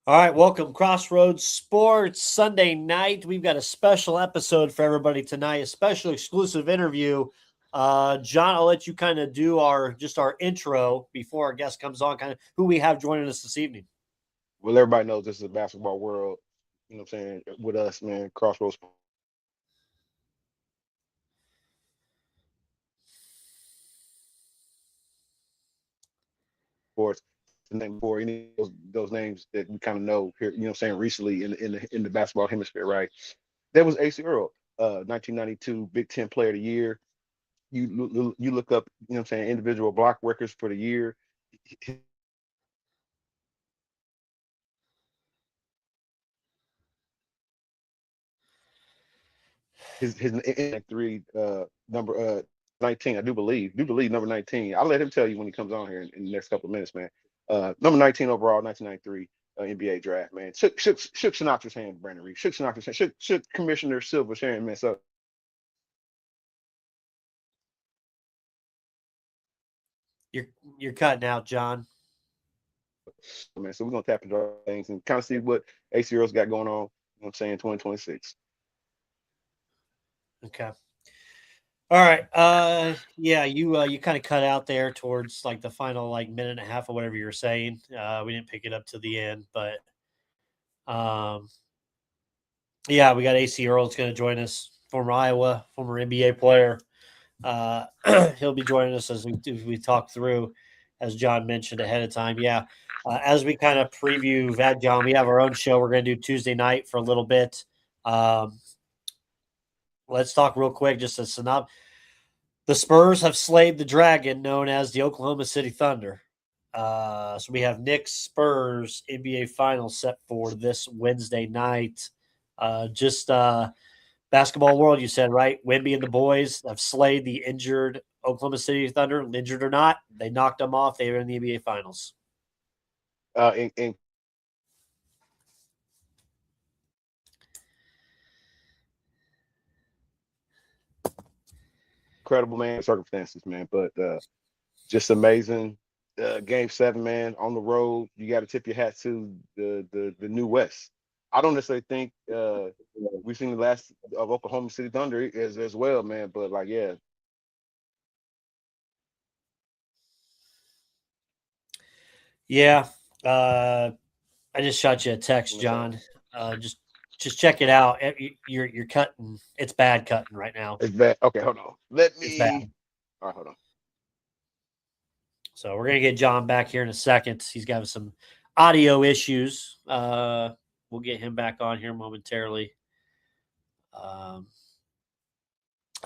All right, welcome Crossroads Sports Sunday night. We've got a special episode for everybody tonight, a special exclusive interview. John, I'll let you kind of do our intro before our guest comes on, kind of who we have joining us this evening. Well, everybody knows this is a basketball world. You know what I'm saying? With us, man, Crossroads Sports. To name for any of those names that we kind of know here. You know what I'm saying? Recently in the basketball hemisphere, right? That was Acie Earl, 1992 Big Ten Player of the Year. You look up, you know what I'm saying, individual block records for the year. His three number 19, I do believe number 19. I'll let him tell you when he comes on here in the next couple of minutes, man. Number 19 overall, 1993 NBA draft, man. Shook Sinatra's hand, Brandon Reed. Shook Sinatra's hand. Shook Commissioner Silver's hand, man. So You're cutting out, John. man, so we're gonna tap into our things and kind of see what ACR's got going on. You know what I'm saying, 2026. Okay. All right. Yeah, you kind of cut out there towards like the final like minute and a half or whatever you were saying. We didn't pick it up to the end, but um, yeah, we got AC Earl's going to join us, former Iowa, former NBA player. Uh, he'll be joining us as we talk through, as John mentioned ahead of time. Yeah, as we kind of preview that, John, we have our own show we're going to do Tuesday night for a little bit. Um, let's talk real quick, just a synopsis. The Spurs have slayed the dragon known as the Oklahoma City Thunder. So we have Knicks Spurs NBA Finals set for this Wednesday night. Just basketball world, you said, right? Wemby and the boys have slayed the injured Oklahoma City Thunder, injured or not. They knocked them off. They were in the NBA Finals. In incredible, man, circumstances, man, but just amazing. Game 7, man, on the road. You got to tip your hat to the new West. I don't necessarily think we've seen the last of Oklahoma City Thunder as well, man. But like, yeah, Yeah. Uh, I just shot you a text, what's up? John. Just check it out. You're cutting. It's bad cutting right now. It's bad. Okay, hold on. Let It's me. bad. All right, hold on. So we're gonna get John back here in a second. He's got some audio issues. We'll get him back on here momentarily. Um,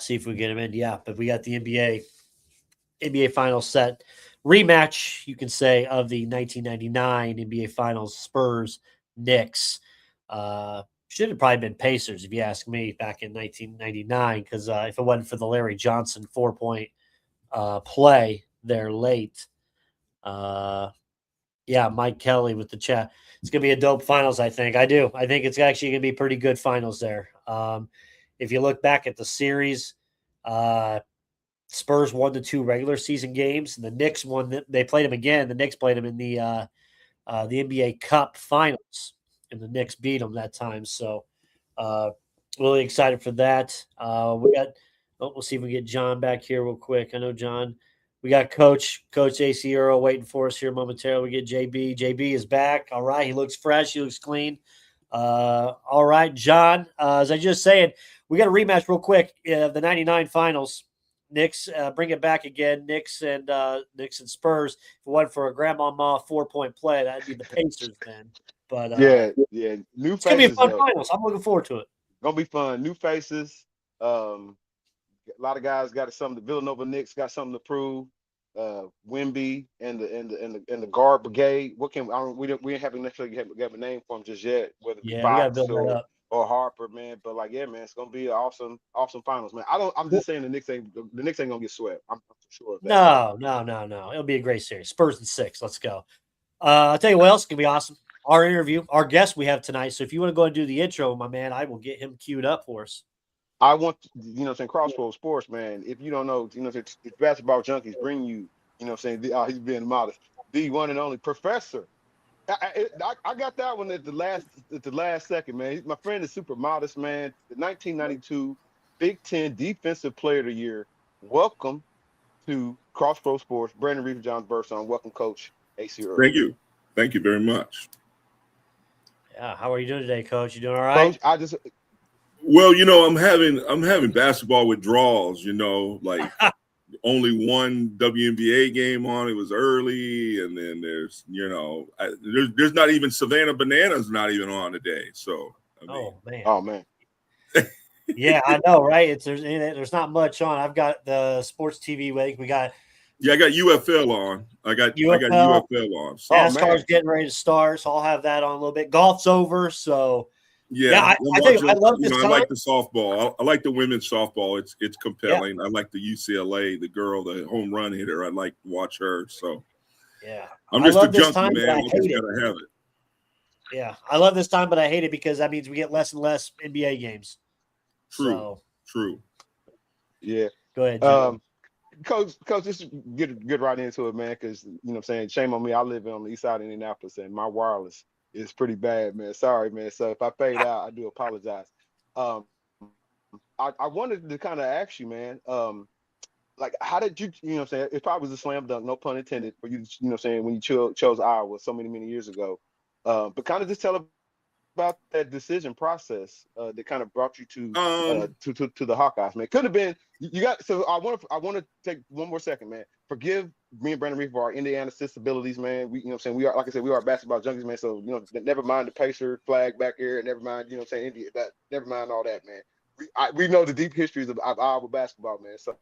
see if we get him in. Yeah, but we got the NBA Finals set rematch, you can say, of the 1999 NBA Finals Spurs Knicks. Should have probably been Pacers if you ask me back in 1999 because if it wasn't for the Larry Johnson 4 point play there late. Uh, yeah, Mike Kelly with the chat. It's gonna be a dope finals. I think. I do. I think it's actually gonna be pretty good finals there. If you look back at the series, uh, Spurs won the two regular season games, and the Knicks won. They played them again. The Knicks played them in the NBA Cup Finals, and the Knicks beat them that time. So, uh, really excited for that. We got. Oh, we'll see if we get John back here real quick. I know John. We got Coach AC Earl waiting for us here momentarily. We get JB. JB is back. All right, he looks fresh. He looks clean. All right, John. As I just said, we got a rematch real quick. The '99 Finals. Knicks bring it back again. Knicks and Spurs. If it wasn't for a grandmama 4 point play, that'd be the Pacers then. But Yeah, yeah. New it's gonna be a faces fun though. finals. I'm looking forward to it. Gonna be fun. New faces. A lot of guys got something. The Villanova Knicks got something to prove. Wimby and the guard brigade. What can I don't, we haven't necessarily have a name for them just yet, whether it be Yeah, we got to Fox build that up. or Harper, man. But like, yeah, man, it's gonna be an awesome finals, man. I'm Well, just saying the Knicks ain't gonna get swept. I'm sure of that. no, no, no, no. It'll be a great series. Spurs and 6. Let's go. I'll tell you what else can be awesome. Our interview, our guest we have tonight. So if you want to go and do the intro, my man, I will get him queued up for us. I want saying Crossroads Sports, man. If you don't know, it's basketball junkies bring you, he's being modest. The one and only Professor I got that one at the last second, man. My friend is super modest, man. The 1992 Big Ten Defensive Player of the Year. Welcome to Crossroads Sports. Brandon Reeves, John Burson. Welcome, Coach Acie Earl. Thank you very much. Yeah, how are you doing today, Coach? You doing all right? Coach, Well, I'm having basketball withdrawals. Like only one WNBA game on. It was early, and then there's there's not even Savannah Bananas not even on today. So oh man. Yeah, I know, right? There's not much on. I've got the sports TV week. We got I got UFL on. I got UFL on. So. NASCAR's getting ready to start, so I'll have that on a little bit. Golf's over, so yeah. I tell you, I love this time. I like the softball. I like the women's softball. It's compelling. Yeah. I like the UCLA, the girl, the home run hitter. I like to watch her. So yeah, I'm just a junkie, man. I just gotta have it. Yeah, I love this time, but I hate it because that means we get less and less NBA games. True. Yeah. Go ahead, Jim. Coach, just get right into it, man, because, what I'm saying, shame on me. I live on the east side of Indianapolis, and my wireless is pretty bad, man. Sorry, man. So if I fade out, I do apologize. I wanted to kind of ask you, man, like, how did you, what I'm saying, it probably was a slam dunk, no pun intended, for you, what I'm saying, when you chose Iowa so many years ago. But kind of just tell about that decision process that kind of brought you to the Hawkeyes, man. Could have been you got. So I want to take one more second, man. Forgive me and Brandon Reef for our Indiana sensibilities, man. We, what I'm saying, we are, like I said, we are basketball junkies, man. So never mind the Pacer flag back here, and never mind, what I'm saying, India. Never mind all that, man. We know the deep histories of Iowa basketball, man. So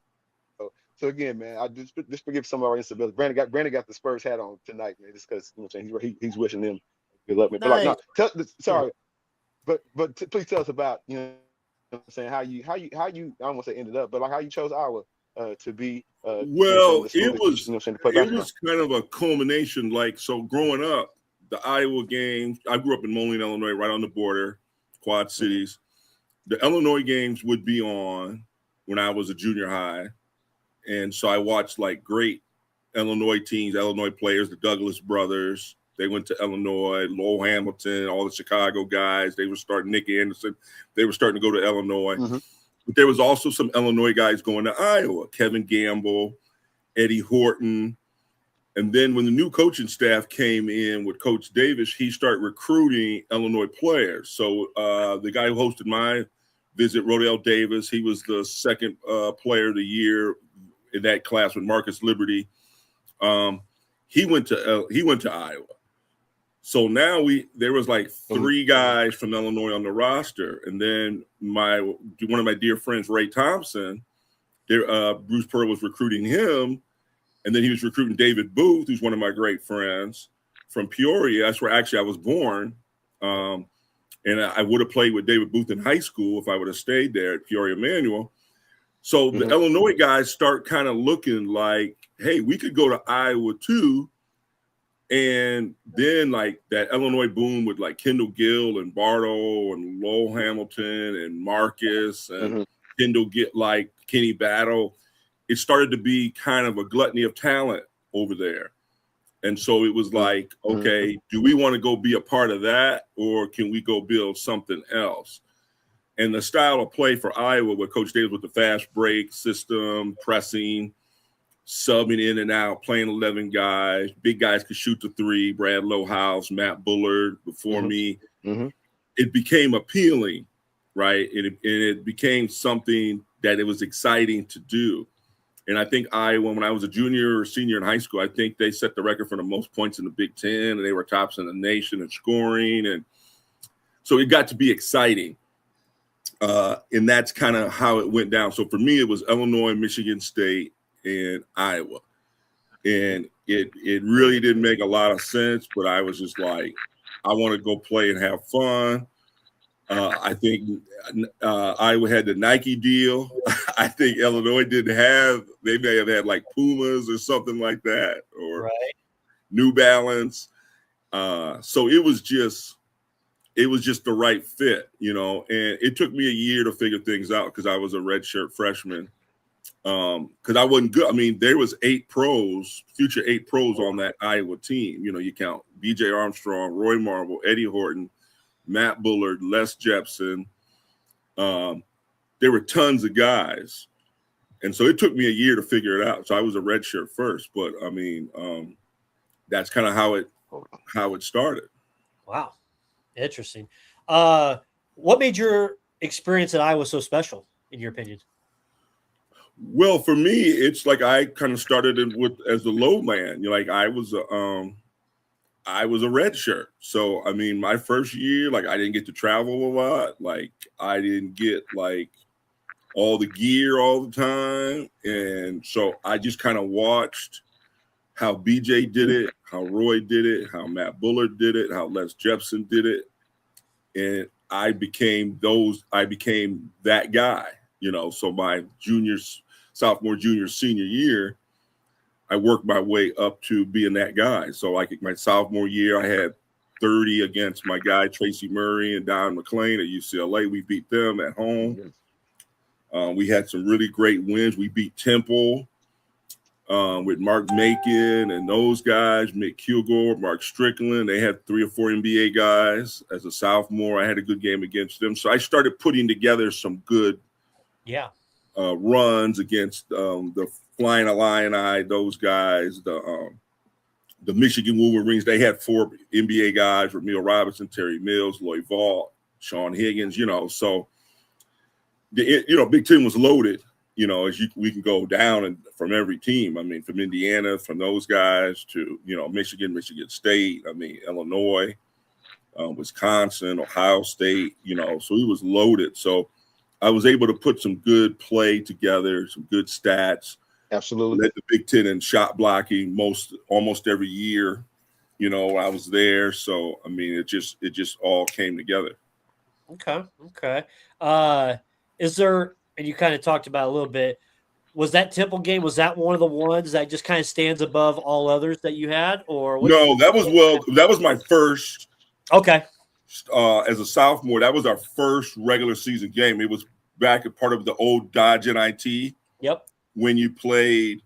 again, man, I just forgive some of our instability. Brandon got the Spurs hat on tonight, man, just because, what I'm saying, he's wishing them good luck, man. But sorry, but please tell us about, what I'm saying, how you I don't want to say ended up, but like how you chose Iowa to be. Well, it was kind of a culmination. Like, so growing up, the Iowa games. I grew up in Moline, Illinois, right on the border, Quad Cities. The Illinois games would be on when I was a junior high, and so I watched like great Illinois teams, Illinois players, the Douglas brothers. They went to Illinois, Lowell Hamilton, all the Chicago guys. They were starting, Nick Anderson. They were starting to go to Illinois. Mm-hmm. But there was also some Illinois guys going to Iowa, Kevin Gamble, Eddie Horton. And then when the new coaching staff came in with Coach Davis, he started recruiting Illinois players. So the guy who hosted my visit, Rodell Davis, he was the second player of the year in that class with Marcus Liberty. He went to Iowa. So now there was like three guys from Illinois on the roster, and then one of my dear friends, Ray Thompson, Bruce Pearl was recruiting him, and then he was recruiting David Booth, who's one of my great friends from Peoria. That's where actually I was born, and I would have played with David Booth in high school if I would have stayed there at Peoria Manual. So the Illinois guys start kind of looking like, hey, we could go to Iowa too. And then like that Illinois boom with like Kendall Gill and Bartle and Lowell Hamilton and Marcus and Kendall get like Kenny Battle. It started to be kind of a gluttony of talent over there. And so it was like, okay, do we want to go be a part of that, or can we go build something else? And the style of play for Iowa with Coach Davis with the fast break system, pressing, subbing in and out, playing 11 guys. Big guys could shoot the three. Brad Lowhouse, Matt Bullard before me. It became appealing, right? And it became something that it was exciting to do. And I think Iowa, when I was a junior or senior in high school, I think they set the record for the most points in the Big Ten, and they were tops in the nation in scoring. And so it got to be exciting. And that's kind of how it went down. So for me, it was Illinois, Michigan State, and Iowa. And it really didn't make a lot of sense, but I was just like, I want to go play and have fun. I think Iowa had the Nike deal. I think Illinois didn't have, they may have had like Pumas or something like that, or New Balance. So it was just the right fit, and it took me a year to figure things out because I was a redshirt freshman. because I wasn't good. I mean, there was future 8 pros on that Iowa team. You know, you count B.J. Armstrong, Roy Marble, Eddie Horton, Matt Bullard, Les Jepson. There were tons of guys. And so it took me a year to figure it out. So I was a redshirt first, but I mean, that's kind of how it started. Wow. Interesting. What made your experience at Iowa so special, in your opinion? Well, for me, it's like I kind of started as the low man. You know, like I was a red shirt. So I mean, my first year, like I didn't get to travel a lot. Like I didn't get like all the gear all the time. And so I just kind of watched how BJ did it, how Roy did it, how Matt Bullard did it, how Les Jepson did it. And I became that guy, you know. So my sophomore, junior, senior year, I worked my way up to being that guy. So like my sophomore year, I had 30 against my guy, Tracy Murray and Don McClain at UCLA. We beat them at home. We had some really great wins. We beat Temple with Mark Macon and those guys, Mick Kilgore, Mark Strickland. They had 3 or 4 NBA guys. As a sophomore, I had a good game against them. So I started putting together some good runs against the Flying Illini, those guys, the Michigan Wolverines. They had 4 NBA guys, Ramil Robinson, Terry Mills, Lloyd Vaught, Sean Higgins, you know. So, Big Ten was loaded, you know, we can go down and from every team. I mean, from Indiana, from those guys to, you know, Michigan State, I mean, Illinois, Wisconsin, Ohio State, you know, so it was loaded. So I was able to put some good play together, some good stats. Absolutely. Led the Big Ten in shot blocking almost every year, you know, I was there. So, I mean, it just all came together. Okay. Is there, and you kind of talked about a little bit, was that Temple game, was that one of the ones that just kind of stands above all others that you had? Or no, that was my first. Okay. As a sophomore, that was our first regular season game. It was back at part of the old Dodge NIT. Yep. When you played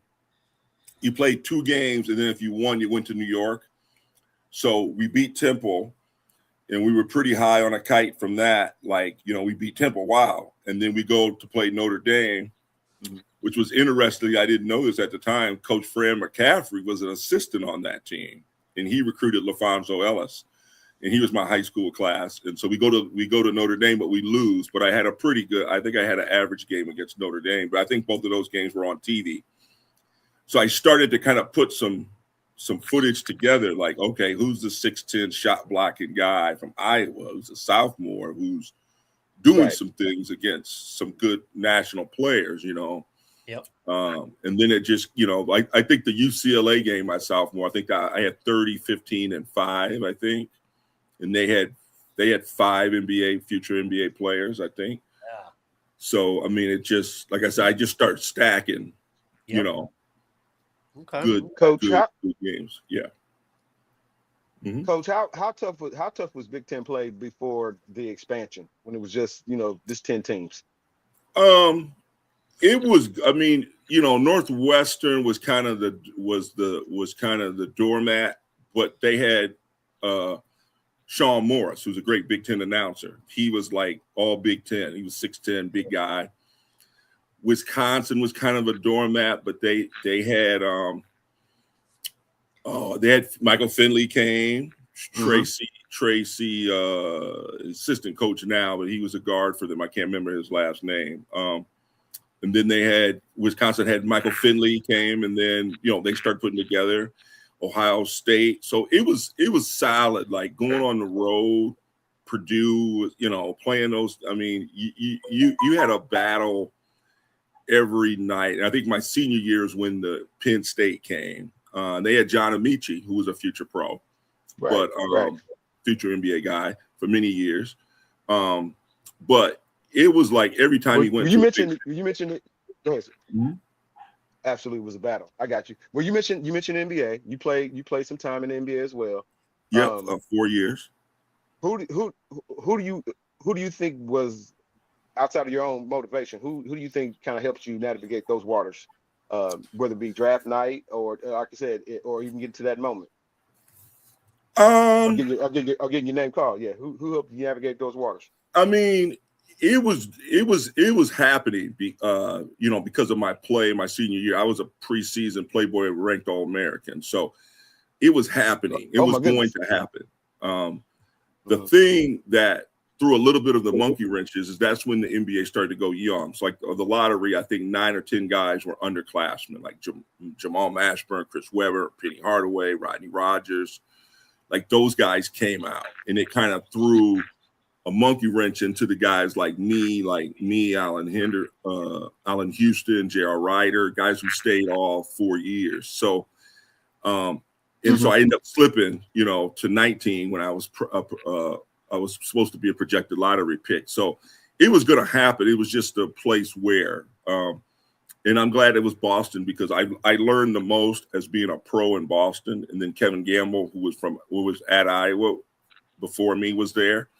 2 games, and then if you won, you went to New York. So we beat Temple, and we were pretty high on a kite from that. Like, you know, we beat Temple, wow. And then we go to play Notre Dame, which was interesting. I didn't know this at the time. Coach Fran McCaffrey was an assistant on that team, and he recruited LaFonso Ellis, and he was my high school class. And so we go to Notre Dame, but we lose. But I had I think I had an average game against Notre Dame, but I think both of those games were on TV. So I started to kind of put some footage together, like, okay, who's the 6'10" shot blocking guy from Iowa who's a sophomore who's doing some things against some good national players, you know. Yep. And then it just, you know, I think the UCLA game my sophomore, I think I had 30, 15, and 5, I think. And they had 5 future NBA players, I think. Yeah. So, I mean, it just, like I said, I just start stacking, you know. Okay. Good games. Yeah. Mm-hmm. Coach, how tough was Big Ten play before the expansion when it was just, you know, just 10 teams? It was, I mean, you know, Northwestern was kind of the doormat, but they had Sean Morris, who's a great Big Ten announcer. He was like all Big Ten. He was 6'10", big guy. Wisconsin was kind of a doormat, but they had Michael Finley came, Tracy, assistant coach now, but he was a guard for them. I can't remember his last name. And then Wisconsin had Michael Finley came, and then, you know, they started putting together Ohio State. So it was solid, like going on the road, Purdue, you know, playing those. I mean, you had a battle every night. And I think my senior year is when the Penn State came. They had John Amici, who was a future pro, but future NBA guy for many years. But it was like every time he went. You mentioned it. Go ahead. Mm-hmm. Absolutely was a battle. I got you. Well, you mentioned NBA. You played some time in the NBA as well. Yeah, 4 years. Who do you think was outside of your own motivation, who do you think kind of helps you navigate those waters, whether it be draft night or like I said, or even get to that moment? I'll get your name called. Yeah, who helped you navigate those waters? I mean, it was happening, because of my play my senior year. I was a preseason Playboy ranked All-American, so it was happening. It was going to happen. The thing that threw a little bit of the monkey wrenches is that's when the NBA started to go young. So like the lottery, I think 9 or 10 guys were underclassmen, like Jamal Mashburn, Chris Webber, Penny Hardaway, Rodney Rogers. Like those guys came out, and it kind of threw a monkey wrench into the guys like me, Allen Houston, J.R. Ryder, guys who stayed all 4 years. So, so I ended up slipping, to 19 when I was supposed to be a projected lottery pick. So it was going to happen. It was just a place where, and I'm glad it was Boston because I learned the most as being a pro in Boston. And then Kevin Gamble, who was at Iowa before me, was there.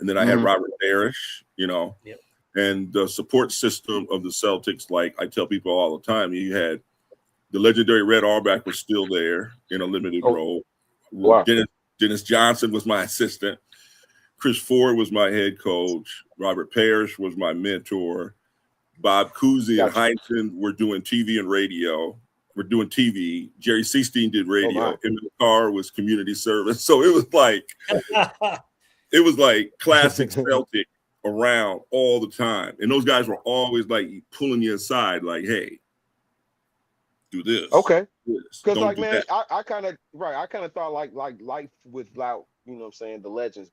And then I had Robert Parrish, and the support system of the Celtics. Like I tell people all the time, you had the legendary Red Auerbach was still there in a limited role. Wow. Dennis Johnson was my assistant. Chris Ford was my head coach. Robert Parrish was my mentor. Bob Cousy and Heinsohn were doing TV and radio. We're doing TV. Jerry Seestein did radio. Emmett Carr was community service. So it was like classic Celtic around all the time. And those guys were always like pulling you aside, like, hey, do this. Okay. Because like, man, I kind of thought like life without, the legends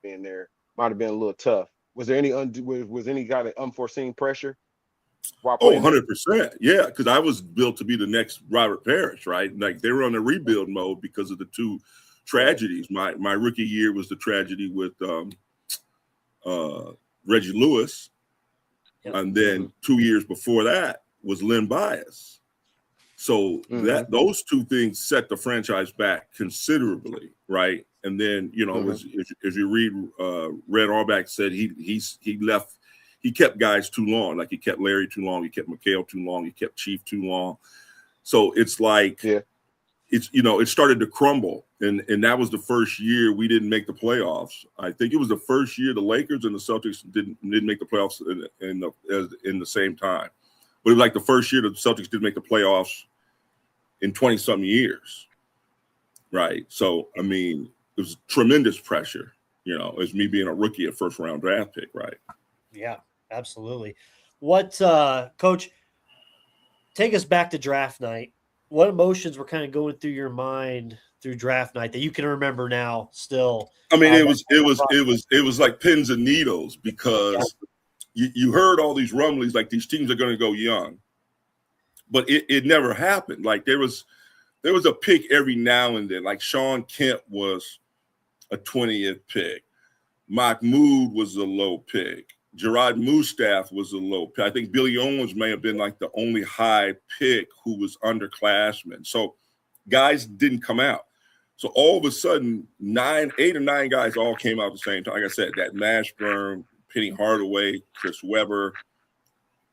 being there might have been a little tough. Was there any was any kind of unforeseen pressure? 100%. Yeah, because I was built to be the next Robert Parrish, right? Like they were on a rebuild mode because of the two tragedies. My rookie year was the tragedy with Reggie Lewis, and then 2 years before that was Len Bias. So those two things set the franchise back considerably, right? And then as you read, Red Auerbach said he left. He kept guys too long, like he kept Larry too long, he kept McHale too long, he kept Chief too long. So it's like it started to crumble, and that was the first year we didn't make the playoffs. I think it was the first year the Lakers and the Celtics didn't make the playoffs in the same time. But it was like the first year the Celtics didn't make the playoffs in 20-something years, right? So I mean, it was tremendous pressure, as me being a rookie, a first-round draft pick, right? Yeah, absolutely. What, Coach? Take us back to draft night. What emotions were kind of going through your mind through draft night that you can remember now still? I mean, it was like pins and needles because you heard all these rumblings like these teams are going to go young, but it never happened. Like there was a pick every now and then. Like Sean Kemp was a 20th pick. Mahmoud was a low pick. Gerard Mustafa was a low pick. I think Billy Owens may have been like the only high pick who was underclassmen. So guys didn't come out. So all of a sudden, 8 or 9 guys all came out at the same time. Like I said, that Mashburn, Penny Hardaway, Chris Webber,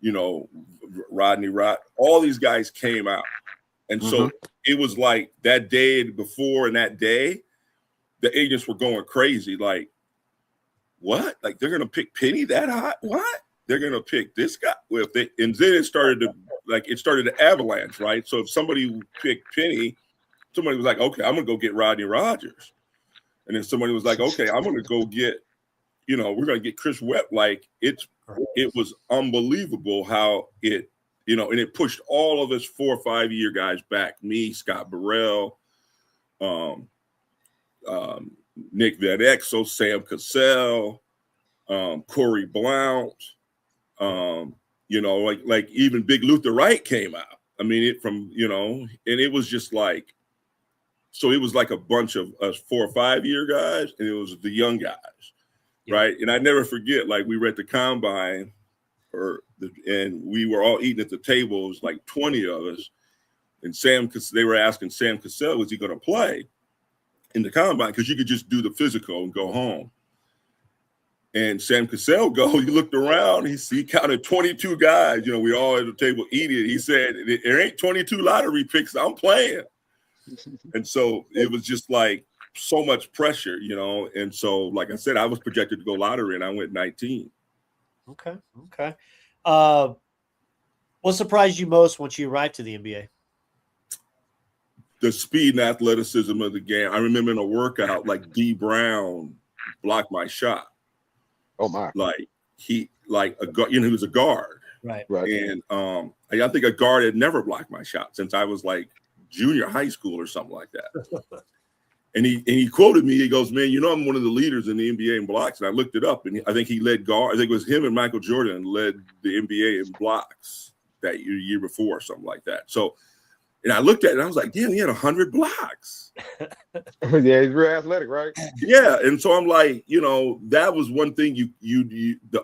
Rodney Rott, all these guys came out. And so it was like that day before and that day, the agents were going crazy. Like, what? Like they're gonna pick Penny that high? What? They're gonna pick this guy? Well, and then it started to avalanche, right? So if somebody picked Penny, somebody was like, okay, I'm gonna go get Rodney Rogers, and then somebody was like, okay, I'm gonna go get, we're gonna get Chris Webb. Like it was unbelievable how it, and it pushed all of us 4 or 5 year guys back. Me, Scott Burrell, Nick Van Sam Cassell, Corey Blount, like even Big Luther Wright came out. I mean, and it was just like, so it was like a bunch of us 4 or 5 year guys, and it was the young guys, right? And I never forget, like we were at the combine, and we were all eating at the table. It was like 20 of us, and they were asking Sam Cassell, was he going to play in the combine? Because you could just do the physical and go home. And Sam Cassell you looked around, he counted 22 guys. You know, we all at the table eating. He said, there ain't 22 lottery picks. I'm playing. And so it was just like so much pressure, you know. And so, like I said, I was projected to go lottery, and I went 19. Okay. What surprised you most once you arrived to the NBA? The speed and athleticism of the game. I remember in a workout, like D Brown blocked my shot. Oh my! Like he was a guard, Right. And I think a guard had never blocked my shot since I was like junior high school or something like that. and he quoted me. He goes, "Man, you know I'm one of the leaders in the NBA in blocks." And I looked it up, and I think he led guard. I think it was him and Michael Jordan led the NBA in blocks that year before, or something like that. So. And I looked at it and I was like, damn, he had 100 blocks. Yeah, he's real athletic, right? Yeah. And so I'm like, you know, that was one thing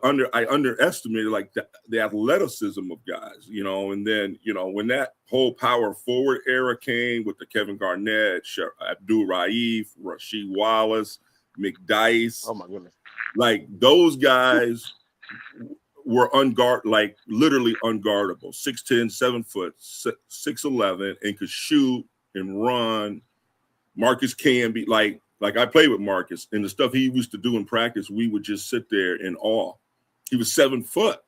I underestimated, like the athleticism of guys, you know. And then, you know, when that whole power forward era came with the Kevin Garnett, Abdul Raif, Rasheed Wallace, McDyess. Oh my goodness. Like those guys were literally unguardable. 6'10", 7 foot, 6'11", and could shoot and run. Marcus Camby, like I played with Marcus, and the stuff he used to do in practice, we would just sit there in awe. He was 7 foot,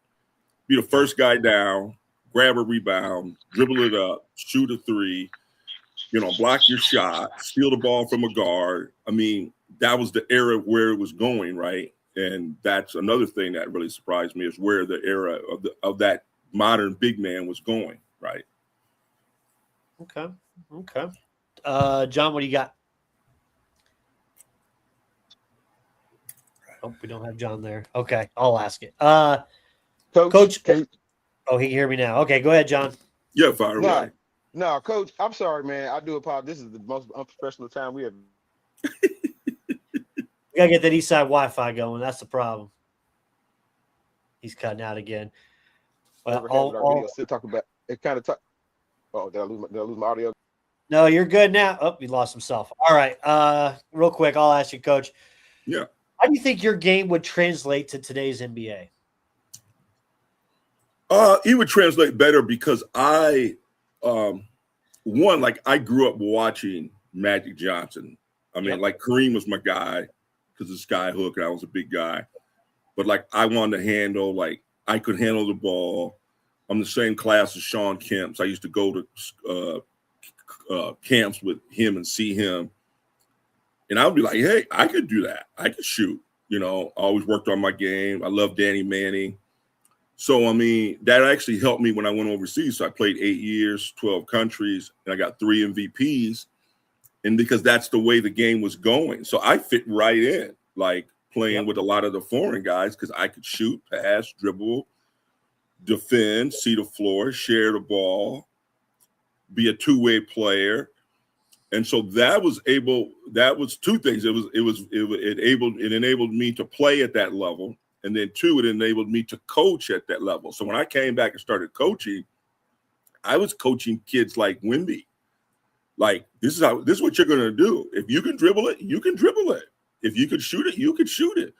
be the first guy down, grab a rebound, dribble it up, shoot a three, you know, block your shot, steal the ball from a guard. I mean, that was the era where it was going, right? And that's another thing that really surprised me, is where the era of that modern big man was going, right? Okay. John, what do you got? Oh, we don't have John there. Okay, I'll ask it. Coach. Oh, he can hear me now. Okay, go ahead, John. Yeah, fire away. No, Coach, I'm sorry, man. I do apologize. This is the most unprofessional time we have. We gotta get that east side Wi-Fi going. That's the problem. He's cutting out again. Well, still talk about it. Kind of talk. Oh, did I lose my audio? No, you're good now. Oh, he lost himself. All right. Real quick, I'll ask you, Coach. Yeah. How do you think your game would translate to today's NBA? It would translate better because I grew up watching Magic Johnson. I mean, like Kareem was my guy because of sky hook, and I was a big guy. But like I wanted to handle, like I could handle the ball. I'm the same class as Sean Kemp. So I used to go to camps with him and see him. And I would be like, hey, I could do that. I could shoot. You know, I always worked on my game. I love Danny Manning. So, I mean, that actually helped me when I went overseas. So I played 8 years, 12 countries, and I got 3 MVPs. And because that's the way the game was going. So I fit right in, like playing with a lot of the foreign guys, because I could shoot, pass, dribble, defend, see the floor, share the ball, be a two-way player. And so that was two things. It enabled me to play at that level. And then 2, it enabled me to coach at that level. So when I came back and started coaching, I was coaching kids like Wemby. Like, this is what you're going to do. If you can dribble it, you can dribble it. If you could shoot it, you could shoot it.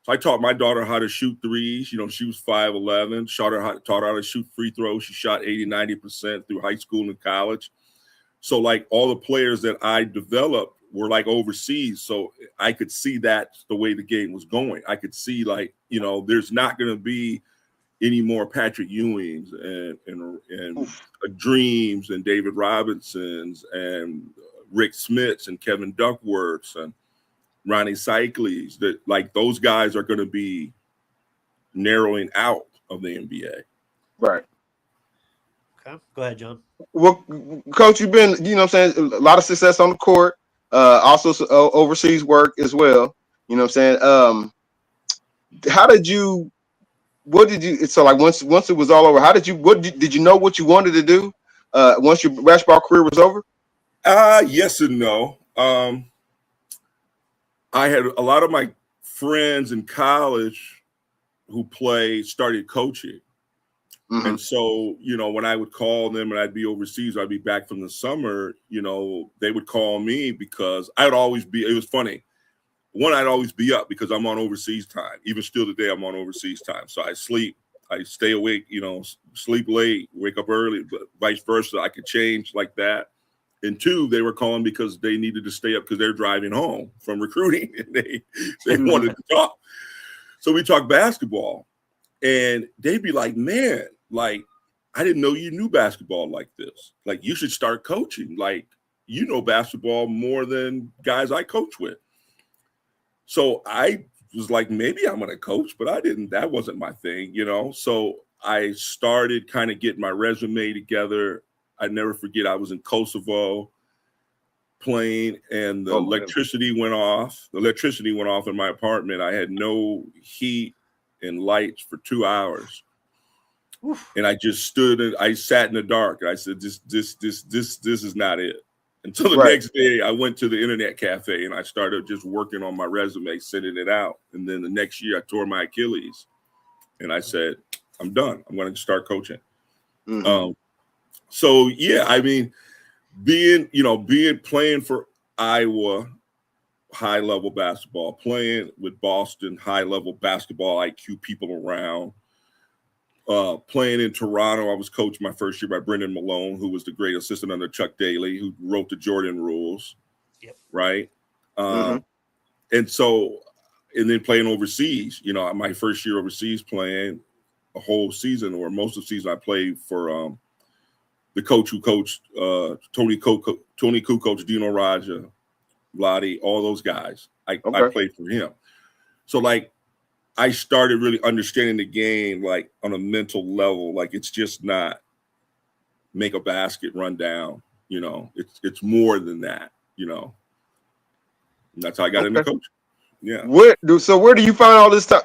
So I taught my daughter how to shoot threes. You know, she was 5'11", taught her how to shoot free throws. She shot 80-90% through high school and college. So like all the players that I developed were like overseas. So I could see that's the way the game was going. I could see, like, you know, there's not going to be any more Patrick Ewings and Dreams and David Robinsons and Rick Smiths and Kevin Duckworths and Ronnie Cycles. That, like, those guys are going to be narrowing out of the NBA. Right. Okay. Go ahead, John. Well, Coach, you've been, you know what I'm saying, a lot of success on the court, also overseas work as well. You know what I'm saying? So like once it was all over, did you know what you wanted to do once your basketball career was over? Yes and no. I had a lot of my friends in college who started coaching. Mm-hmm. And so, you know, when I would call them and I'd be overseas, I'd be back from the summer, you know, they would call me because it was funny. one, I'd always be up because I'm on overseas time. Even still today, I'm on overseas time. So I sleep, I stay awake, sleep late, wake up early, but vice versa. I could change like that. And two, they were calling because they needed to stay up because they're driving home from recruiting and they wanted to talk. So we talked basketball and they'd be like, man, like, I didn't know you knew basketball like this. Like, you should start coaching. Like, you know basketball more than guys I coach with. So I was like, maybe I'm going to coach, but that wasn't my thing, So I started kind of getting my resume together. I never forget, I was in Kosovo playing and the electricity went off. The electricity went off in my apartment. I had no heat and lights for 2 hours. Oof. And I just stood and I sat in the dark. I said, this is not it. Until the next day, I went to the internet cafe and I started just working on my resume, sending it out. And then the next year I tore my Achilles and I said, I'm done. I'm going to start coaching. Mm-hmm. So, yeah, I mean, playing for Iowa, high level basketball, playing with Boston, high level basketball IQ people around, playing in Toronto. I was coached my first year by Brendan Malone, who was the great assistant under Chuck Daly, who wrote the Jordan rules. Yep. Right. And then playing overseas, my first year overseas playing a whole season or most of the season I played for the coach who coached Tony Kukoc, Dino Raja, Vlade, all those guys. I played for him. So like I started really understanding the game like on a mental level. Like it's just not make a basket, run down. It's more than that. And that's how I got into coaching. Yeah. Where do you find all this time?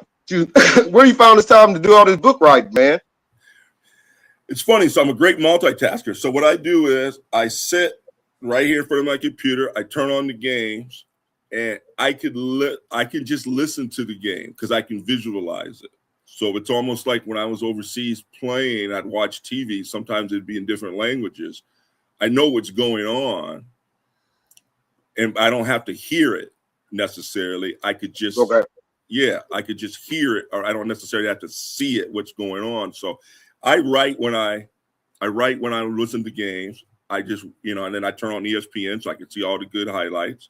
Where you found this time to do all this book writing, man? It's funny. So I'm a great multitasker. So what I do is I sit right here in front of my computer. I turn on the games, and I can just listen to the game because I can visualize it. So it's almost like when I was overseas playing, I'd watch TV. Sometimes it'd be in different languages. I know what's going on, and I don't have to hear it necessarily. I could just I could just hear it, or I don't necessarily have to see it. What's going on? So I write when I listen to games. I just, and then I turn on ESPN so I can see all the good highlights.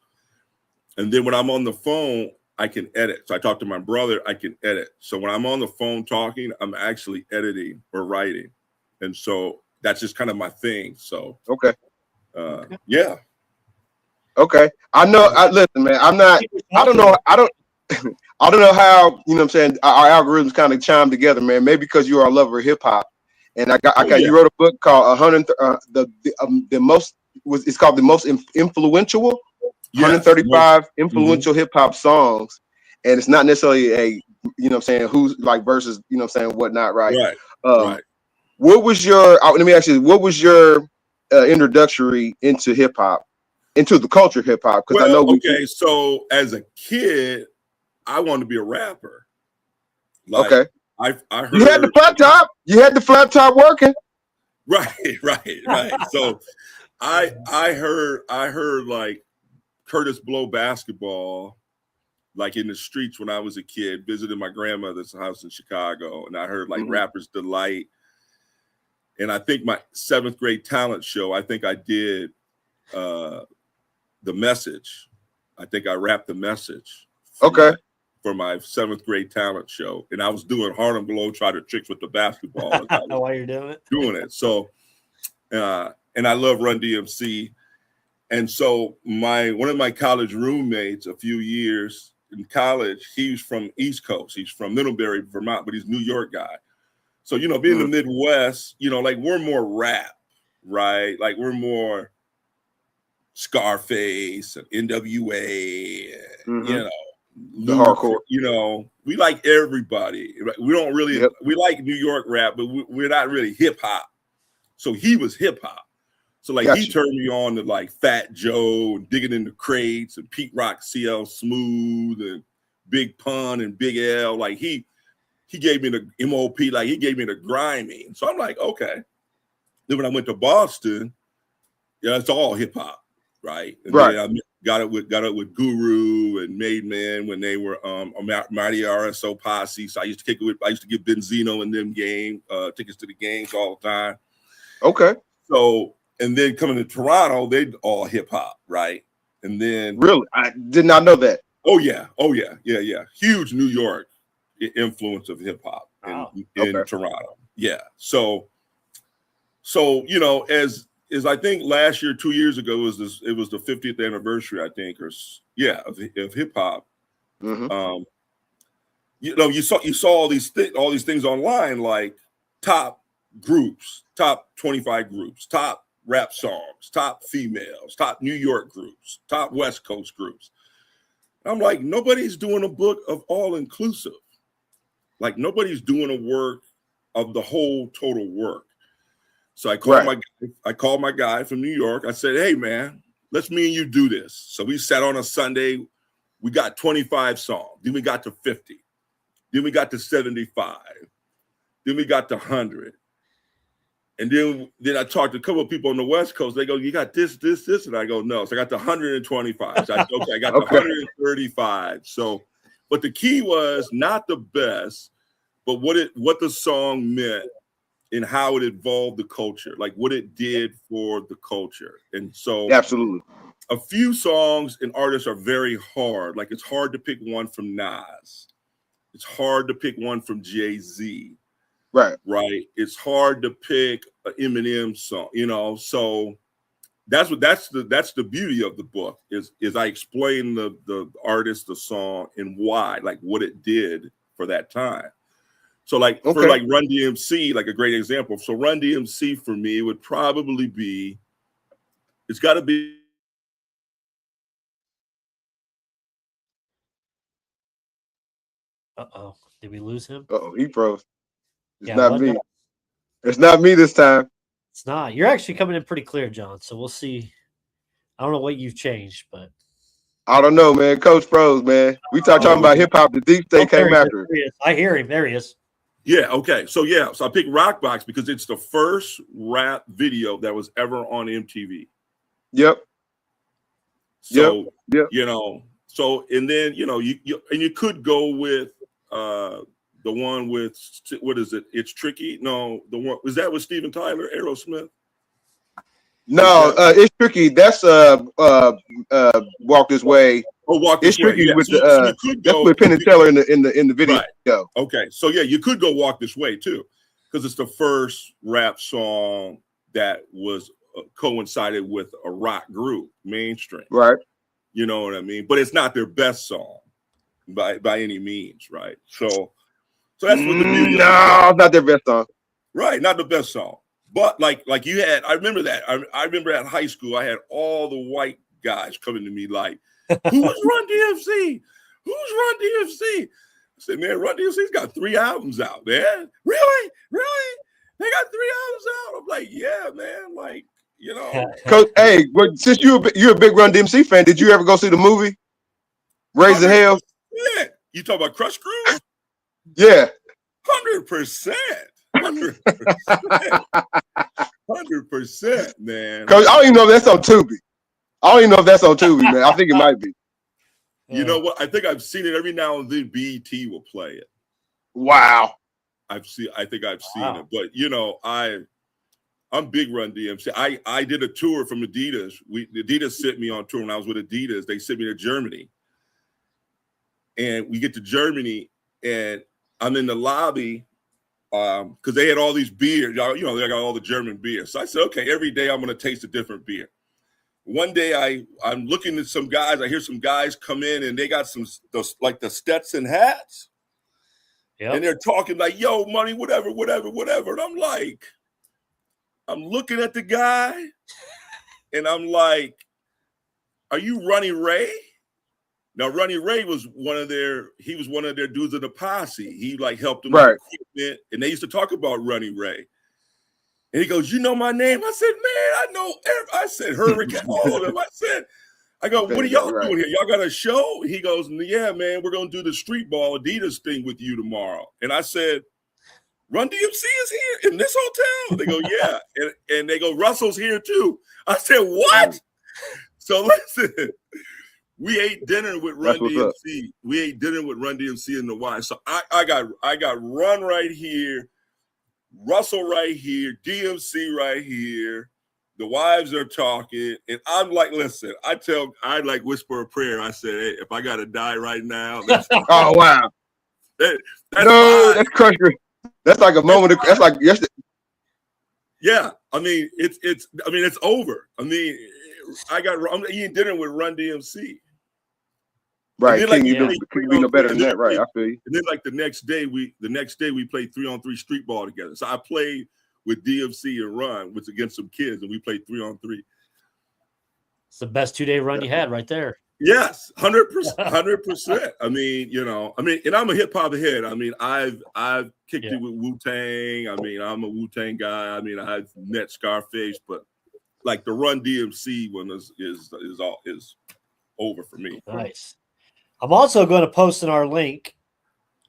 And then when I'm on the phone, I can edit. So I talk to my brother, I can edit. So when I'm on the phone talking, I'm actually editing or writing. And so that's just kind of my thing. So, yeah. Okay. Listen, man, I don't know how, what I'm saying, our algorithms kind of chime together, man. Maybe because you are a lover of hip hop. And you wrote a book called it's called The Most Influential, 135 influential hip hop songs. And it's not necessarily a, who's like versus, whatnot. Right. Right. What was your, let me ask you, what was your introductory into hip hop, into the culture of hip hop? Because I know. So as a kid, I wanted to be a rapper. I heard you had the flat top working. Right. So I heard like Curtis Blow basketball, like in the streets when I was a kid, visiting my grandmother's house in Chicago, and I heard like Rapper's Delight. And I think my 7th grade talent show, I think I did The Message. I think I rapped The Message. For my 7th grade talent show. And I was doing Harlem Globetrotter tricks with the basketball. While you're doing it. So, and I love Run DMC. And so one of my college roommates a few years in college, he's from East Coast. He's from Middlebury, Vermont, but he's a New York guy. So, being in the Midwest, like we're more rap, right? Like we're more Scarface and NWA, the hardcore. We like everybody. We don't really, we like New York rap, but we're not really hip hop. So he was hip hop. So like he turned me on to like Fat Joe and Digging in the Crates and Pete Rock, CL Smooth and Big Pun and Big L. Like he gave me the MOP, like he gave me the grinding. So I'm like, okay. Then when I went to Boston, it's all hip hop, right? And then got it with Guru and Made Man when they were Mighty RSO Posse. So I used to kick it with, I used to give Benzino and them tickets to the games all the time. Okay. So, and then coming to Toronto, they all hip hop, right? And then really, I did not know that. Oh yeah. Huge New York influence of hip hop in Toronto. Yeah. So as I think last year, 2 years ago, it was the 50th anniversary, I think, of hip hop. Mm-hmm. You saw all these things online, like top groups, top 25 groups, top rap songs, top females, top New York groups, top West Coast groups. I'm like, nobody's doing a book of all inclusive. Like nobody's doing a work of the whole total work. So I called my guy from New York. I said, hey man, let's me and you do this. So we sat on a Sunday. We got 25 songs. Then we got to 50. Then we got to 75. Then we got to 100. And then I talked to a couple of people on the West Coast. They go, you got this. And I go, no. So I got the 125. So I got the 135. So, but the key was not the best, but what the song meant and how it evolved the culture, like what it did for the culture. And so absolutely, a few songs and artists are very hard. Like it's hard to pick one from Nas. It's hard to pick one from Jay-Z. Right. It's hard to pick an Eminem song, so that's the beauty of the book is I explain the artist, the song, and why, like what it did for that time. So for Run DMC, like a great example. So Run DMC for me would probably be, it's got to be. Uh-oh. Did we lose him? Uh-oh, he froze. It's not me. It's not me this time. It's not. You're actually coming in pretty clear, John. So we'll see. I don't know what you've changed, but I don't know, man. Coach froze, man. We talking about hip hop. The deep state came after it. I hear him. There he is. Yeah. Okay. So So I picked Rockbox because it's the first rap video that was ever on MTV. Yep. So So and then you could go with the one with, what is it? It's Tricky. No, the one was that with Steven Tyler, Aerosmith. No, It's Tricky. That's Walk This Way. Oh, Walk This Way. It's Tricky yeah. with so that's with Penn and Teller in the video. Right. Okay, so yeah, you could go Walk This Way too, because it's the first rap song that was coincided with a rock group, mainstream. Right. You know what I mean? But it's not their best song by any means, right? So that's what the beauty. No, not their best song. Right, not the best song. But like you had, I remember that. I remember at high school, I had all the white guys coming to me like, who's Run DMC? Who's Run DMC? I said, man, Run DMC's got 3 albums out, man. Really? They got 3 albums out? I'm like, yeah, man. Like, Coach, hey, since you're a big Run DMC fan, did you ever go see the movie Raising Hell? Yeah. You talking about Crush Crew? Yeah. 100%. 100%, man. Coach, I don't even know if that's on Tubi. Man. I think it might be. You know what? I think I've seen it every now and then. BET will play it. Wow. I think I've seen it, but I'm big Run DMC. I did a tour from Adidas. Adidas sent me on tour when I was with Adidas. They sent me to Germany, and we get to Germany, and I'm in the lobby. Because they had all these beers, they got all the German beers. So I said, okay, every day I'm going to taste a different beer. One day I'm looking at some guys. I hear some guys come in and they got the Stetson hats. Yep. And they're talking like, yo, money, whatever. And I'm looking at the guy and I'm like, are you Ronnie Ray? Now, Ronnie Ray was one of their dudes in the posse. He helped them with equipment, and they used to talk about Ronnie Ray. And he goes, you know my name? I said, man, I know. I said, Hurricane, all of them. I go, what are y'all doing here? Y'all got a show? He goes, yeah, man, we're going to do the street ball Adidas thing with you tomorrow. And I said, Run DMC is here in this hotel? They go, yeah. And they go, Russell's here too. I said, what? So listen. We ate dinner with Run DMC. We ate dinner with Run DMC in the Y. So I got Run right here, Russell right here, DMC right here. The wives are talking, and I'm like, listen, I like whisper a prayer. I said, hey, if I gotta die right now, that's oh wow, that's crushing. That's like a moment. That's like yesterday. Yeah, I mean, it's over. I mean, I'm eating dinner with Run DMC. Right, King, you be no better than that, right? I feel you. And then, like the next day, we played 3-on-3 street ball together. So I played with DMC and Run, which against some kids, and we played 3-on-3. It's the best 2-day run you had right there. Yes, 100%, 100%. I mean, and I'm a hip hop head. I mean, I've kicked it with Wu-Tang. I mean, I'm a Wu-Tang guy. I mean, I've met Scarface, but like the Run DMC one is over for me. Nice. I'm also going to post in our link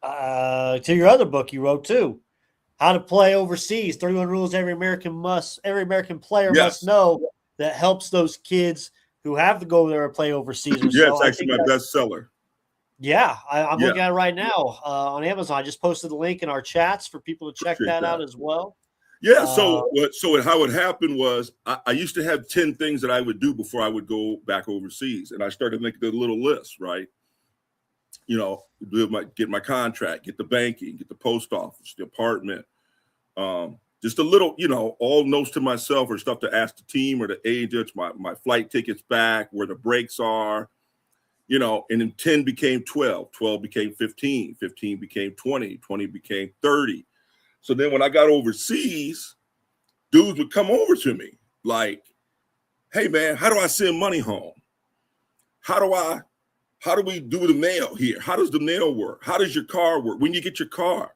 to your other book you wrote too, How to Play Overseas: 31 Rules Every American Player Must Know, that helps those kids who have to go there and play overseas. Yeah, it's actually my bestseller. Yeah, I'm looking at it right now on Amazon. I just posted the link in our chats for people to check that out as well. Yeah, so how it happened was I used to have 10 things that I would do before I would go back overseas, and I started making a little list, right? Get my contract, get the banking, get the post office, the apartment, just a little, all notes to myself or stuff to ask the team or the agents, my flight tickets back, where the breaks are, and then 10 became 12, 12 became 15, 15 became 20, 20 became 30. So then when I got overseas, dudes would come over to me like, hey man, how do I send money home? How do we do the mail here? How does the mail work? How does your car work? When you get your car?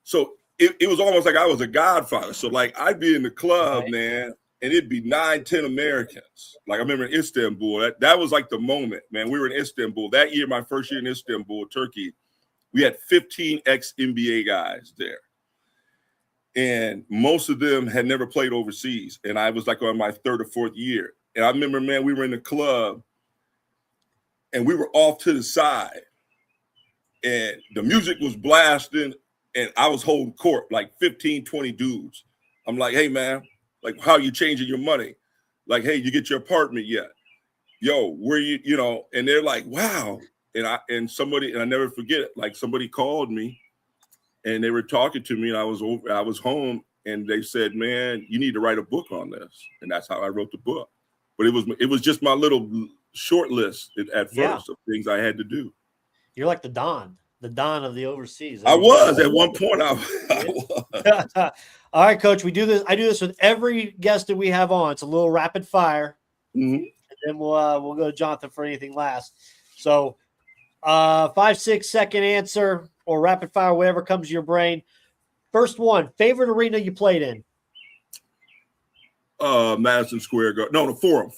So it was almost like I was a godfather. So like I'd be in the club, man, and it'd be 9, 10 Americans. Like I remember in Istanbul, that was like the moment, man. We were in Istanbul. That year, my first year in Istanbul, Turkey, we had 15 ex-NBA guys there. And most of them had never played overseas. And I was like on my 3rd or 4th year. And I remember, man, we were in the club and we were off to the side and the music was blasting and I was holding court, like 15, 20 dudes. I'm like, hey man, like, how are you changing your money? Like, hey, you get your apartment yet? Yo, where you, and they're like, wow. And I never forget it. Like somebody called me and they were talking to me and I was home and they said, man, you need to write a book on this. And that's how I wrote the book. But it was just my little short list at first of things I had to do. You're like the Don of the overseas. I was at one point. I was. All right, Coach. I do this with every guest that we have on. It's a little rapid fire, and then we'll go to Jonathan for anything last. So, 5-6 second answer or rapid fire, whatever comes to your brain. First one, favorite arena you played in? Madison Square Garden. No, the Forum,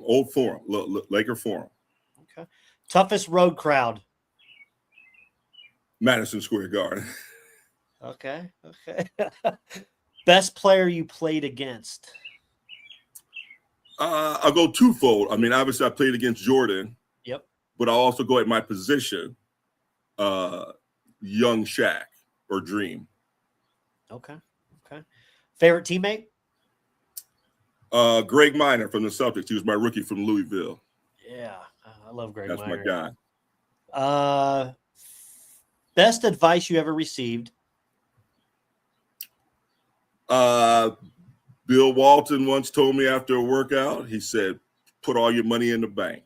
old Forum, Laker Forum. Okay. Toughest road crowd? Madison Square Garden. Okay. Best player you played against? I'll go twofold. I mean, obviously I played against Jordan. Yep. But I'll also go at my position, young Shaq or Dream. Okay. Favorite teammate? Greg Minor from the Celtics. He was my rookie from Louisville. Yeah, I love Greg That's Minor. my guy. Best advice you ever received? Bill Walton once told me after a workout, he said, put all your money in the bank.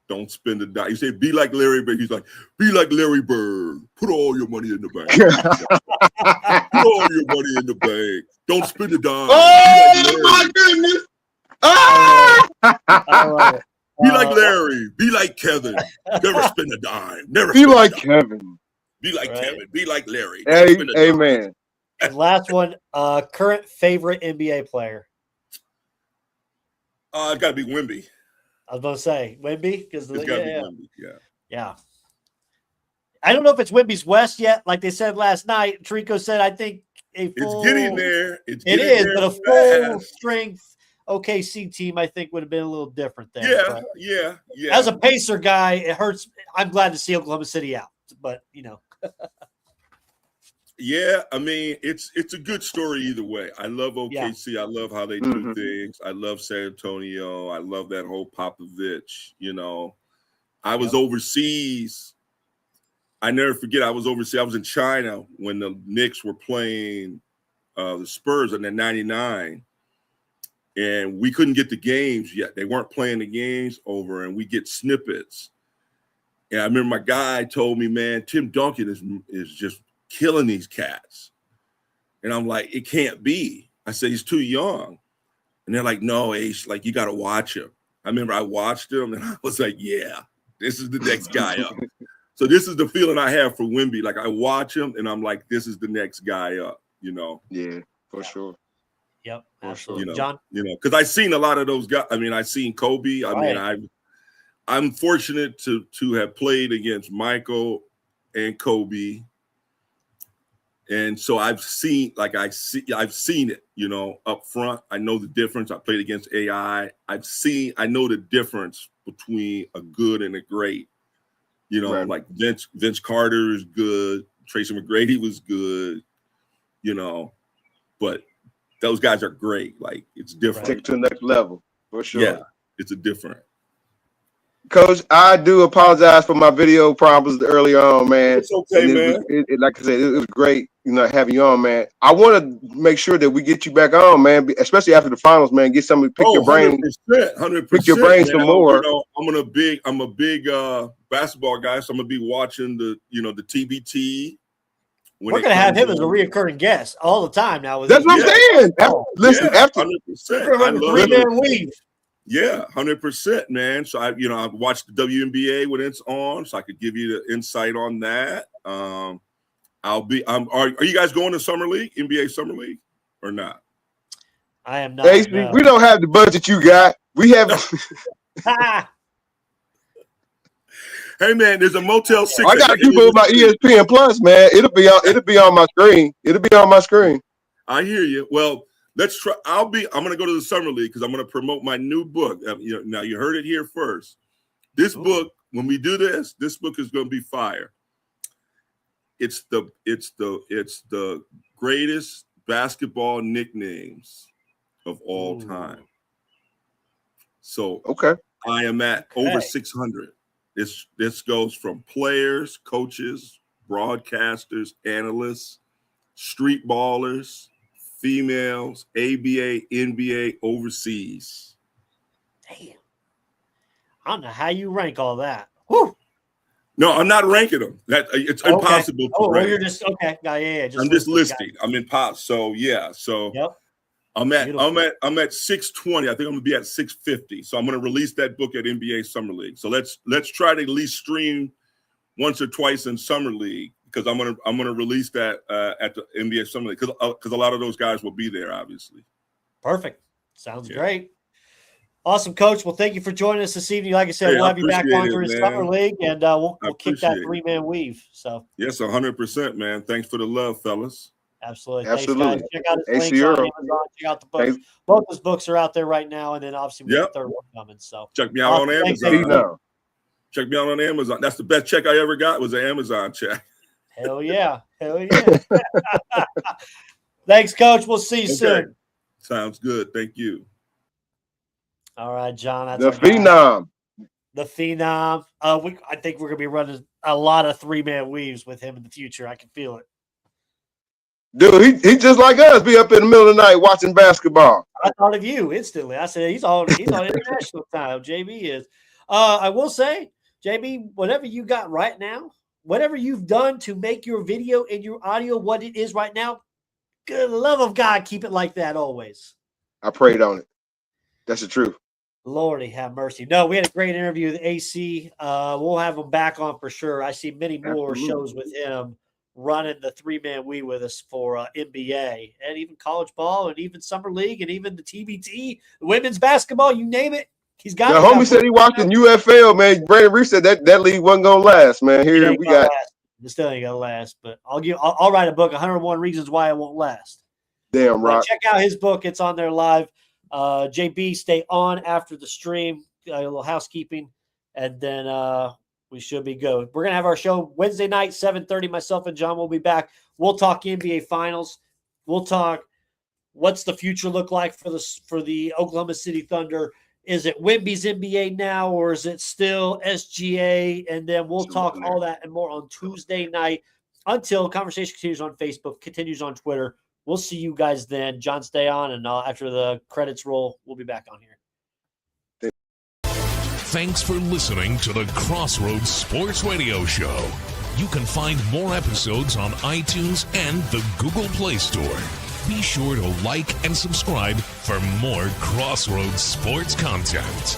Don't spend a dime. He said, be like Larry Bird. He's like, be like Larry Bird. Put all your money in the bank. Put all your money in the bank. Don't spend a dime. Oh, my goodness. I love it. Be like Larry. Be like Kevin. Never spend a dime. Never be spend like a dime. Kevin. Be like Kevin. Be like Larry. Hey, amen. And last one, current favorite NBA player? It's got to be Wemby. I was going to say Wemby because It's got to be Wemby. Yeah. I don't know if it's Wemby's West yet. Like they said last night, Trico said, I think It's getting there. It is, but a full strength OKC team, I think, would have been a little different there. Yeah, but yeah. as a Pacer guy, it hurts. I'm glad to see Oklahoma City out, but Yeah, I mean, it's a good story either way. I love OKC. Yeah. I love how they do things. I love San Antonio. I love that whole Popovich. I was overseas. I never forget. I was overseas. I was in China when the Knicks were playing the Spurs in the '99, and we couldn't get the games yet. They weren't playing the games over, and we get snippets. And I remember my guy told me, "Man, Tim Duncan is just killing these cats." And I'm like, it can't be. I said, he's too young. And they're like, no, Ace, like, you got to watch him. I remember I watched him and I was like, yeah, this is the next guy up. So this is the feeling I have for Wemby. Like, I watch him and I'm like, this is the next guy up, Yeah, for sure. Yep, absolutely. John? Because I've seen a lot of those guys. I mean, I've seen Kobe. I'm fortunate to have played against Michael and Kobe. And so I've seen it, up front. I know the difference. I played against AI. I know the difference between a good and a great. Right. Like Vince Carter is good. Tracy McGrady was good, but those guys are great. Like, it's different. Take it to the next level, for sure. Yeah, it's a different. Coach, I do apologize for my video problems earlier on, man. It's okay, man. Like I said, it was great, having you on, man. I want to make sure that we get you back on, man, especially after the finals, man. Get somebody pick your brain, 100%, pick your brain some more. I'm a big basketball guy, so I'm gonna be watching the TBT. We're gonna have him as a reoccurring guest all the time now. That's what I'm saying. Listen, after 100%, I love three-man weave. Yeah, 100%, man. So I watched the WNBA when it's on, so I could give you the insight on that. Are you guys going to Summer League, NBA Summer League, or not? I am not. Acie, no. We don't have the budget you got. We have. Hey, man, there's a Motel 6. I gotta keep up with my ESPN Plus, man. It'll be on my screen. It'll be on my screen. I hear you. Well, let's try. I'm going to go to the Summer League because I'm going to promote my new book. Now you heard it here first. This book, when we do this book is going to be fire. It's the greatest basketball nicknames of all time. So okay, I am at over 600. This goes from players, coaches, broadcasters, analysts, street ballers, females, ABA, NBA, overseas. Damn. I don't know how you rank all that. Whew. No, I'm not ranking them. It's impossible to rank. You're just okay. Yeah. I'm just listing. I'm in pop. So yeah. So yep. I'm at 620. I think I'm gonna be at 650. So I'm gonna release that book at NBA Summer League. So let's try to at least stream once or twice in Summer League. Because I'm gonna release that at the NBA Summer League because a lot of those guys will be there, obviously. Perfect. Sounds great. Awesome, Coach. Well, thank you for joining us this evening. Like I said, we'll have you back on during the Summer League, and we'll kick that three-man weave. So yes, 100%, man. Thanks for the love, fellas. Absolutely. Thanks, guys. Check out his Acie links Earl. on Amazon. Check out the books. Thanks. Both those books are out there right now, and then obviously we have the third one coming. So check me out on Amazon. No. Check me out on Amazon. That's the best check I ever got was an Amazon check. Hell yeah. Thanks, Coach. We'll see you soon. Sounds good. Thank you. All right, John. That's the Phenom. The Phenom. I think we're going to be running a lot of three-man weaves with him in the future. I can feel it. Dude, he just like us, be up in the middle of the night watching basketball. I thought of you instantly. I said, he's on international time. JB is. I will say, JB, whatever you got right now, whatever you've done to make your video and your audio what it is right now, good love of God, keep it like that always. I prayed on it. That's the truth. Lordy have mercy. No, we had a great interview with Acie. We'll have him back on for sure. I see many more shows with him running the three-man weave with us for NBA and even college ball and even summer league and even the TBT, women's basketball, you name it. He's got the homie said he watched in UFL, man. Brandon Reese said that league wasn't gonna last, man. Here we got it still ain't gonna last, but I'll write a book, 101 Reasons Why It Won't Last. Damn right. Check out his book. It's on there live. JB, stay on after the stream, a little housekeeping, and then we should be good. We're going to have our show Wednesday night, 7:30. Myself and John will be back. We'll talk NBA Finals. We'll talk what's the future look like for the Oklahoma City Thunder. Is it Wemby's NBA now, or is it still SGA? And then we'll talk all that and more on Tuesday night until conversation continues on Facebook, continues on Twitter. We'll see you guys then. John, stay on, and after the credits roll, we'll be back on here. Thanks for listening to the Crossroads Sports Radio Show. You can find more episodes on iTunes and the Google Play Store. Be sure to like and subscribe for more Crossroads sports content.